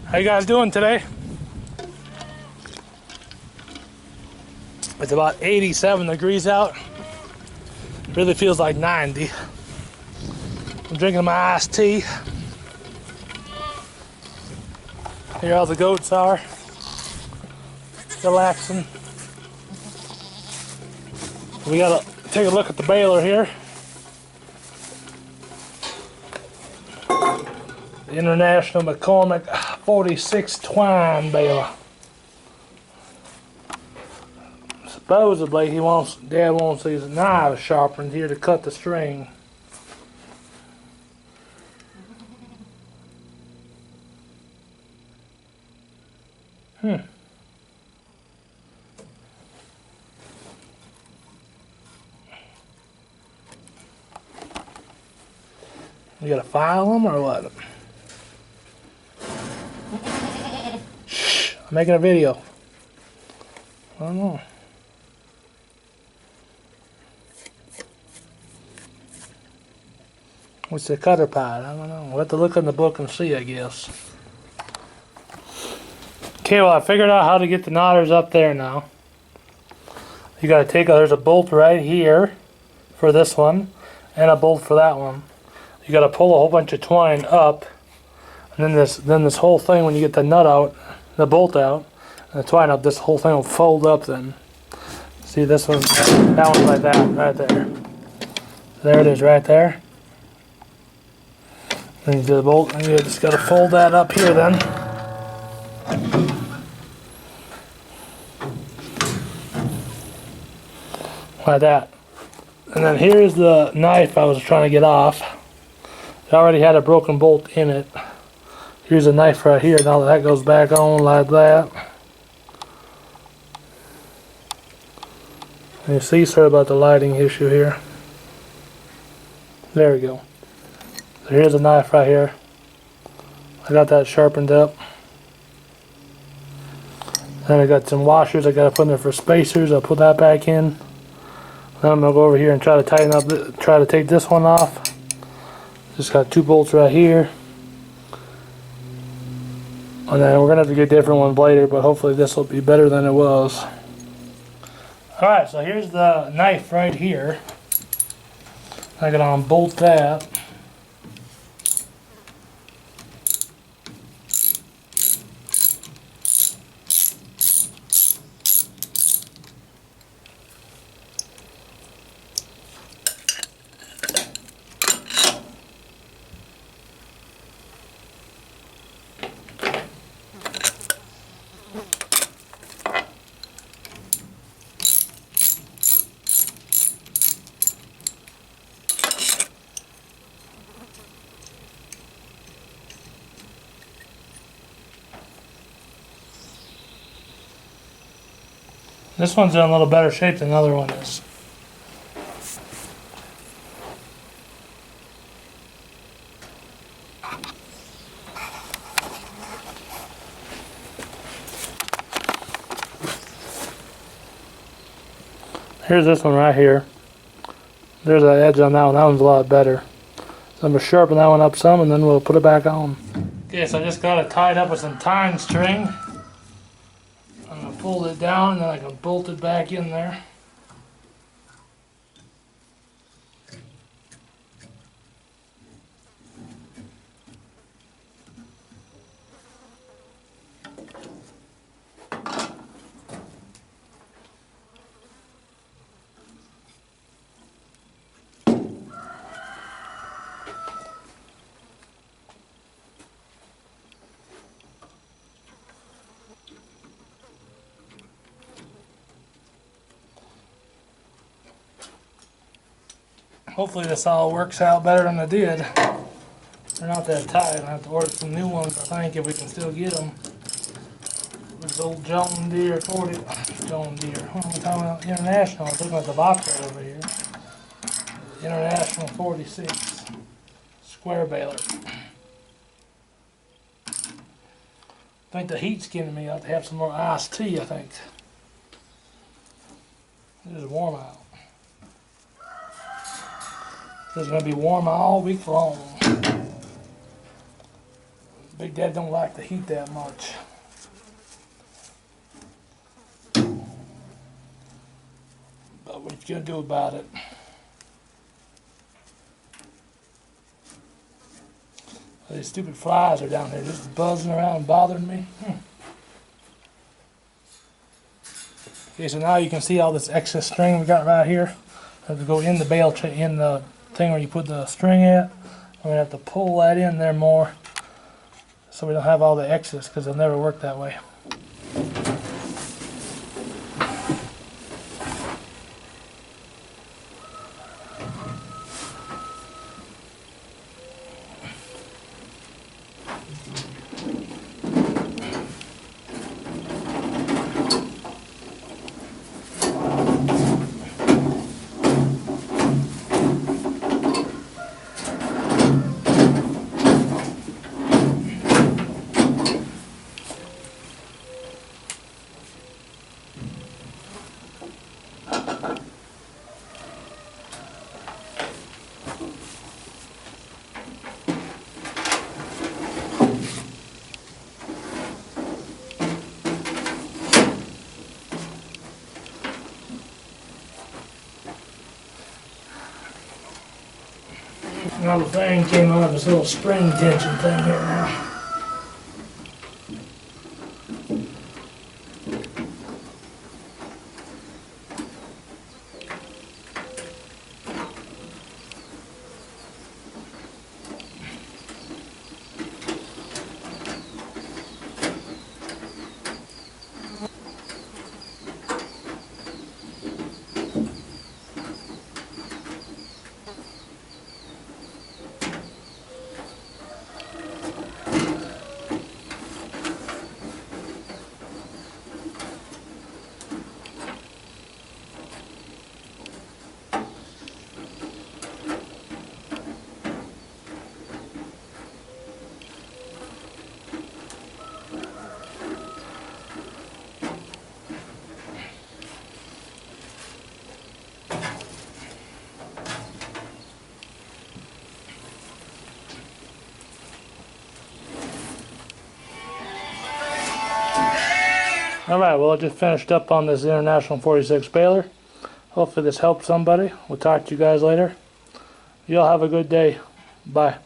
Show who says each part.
Speaker 1: How you guys doing today? It's about 87 degrees out. Really feels like 90. I'm drinking my iced tea. Here all the goats are. Relaxing. We gotta take a look at the baler here. The International McCormick 46 twine baler. Supposedly Dad wants these knives sharpened here to cut the string. You gotta file them or what? Shh, I'm making a video. I don't know. What's the cutter pad? I don't know. We'll have to look in the book and see, I guess. Okay, well I figured out how to get the knotters up there now. You gotta there's a bolt right here for this one, and a bolt for that one. You gotta pull a whole bunch of twine up, and then this whole thing, when you get the nut out, the bolt out, and the twine up, this whole thing will fold up then. See this one, that one's like that, right there. There it is right there. Then you do the bolt, and you just gotta fold that up here then. Like that. And then here's the knife I was trying to get off. It already had a broken bolt in it. Here's a knife right here. Now that goes back on like that. And you see, sorry about the lighting issue here. There we go. So here's a knife right here. I got that sharpened up. Then I got some washers I got to put in there for spacers. I'll put that back in. Then I'm going to go over here and try to tighten up, try to take this one off. Just got two bolts right here. And then we're going to have to get different ones later, but hopefully this will be better than it was. Alright, so here's the knife right here. I got to unbolt that. This one's in a little better shape than the other one is. Here's this one right here. There's that edge on that one. That one's a lot better. So I'm going to sharpen that one up some and then we'll put it back on. Okay, so I just got it tied up with some twine string. I'm going to fold it down and then I can bolt it back in there. Hopefully this all works out better than it did. They're not that tight. I have to order some new ones, I think, if we can still get them. This old John Deere 40, John Deere, what am I talking about? International. I was looking at the box right over here. International 46 square baler. I think the heat's getting me. I have to have some more iced tea, I think. It is warm out. It's going to be warm all week long. Big Dad don't like the heat that much. But what you gonna do about it? These stupid flies are down there just buzzing around bothering me. Okay, so now you can see all this excess string we got right here. I have to go in the bale in the thing where you put the string at. I'm gonna have to pull that in there more so we don't have all the excess, because it'll never work that way. Now the thing came out of this little spring tension thing here now. Alright, well I just finished up on this International 46 baler. Hopefully this helped somebody. We'll talk to you guys later. Y'all have a good day. Bye.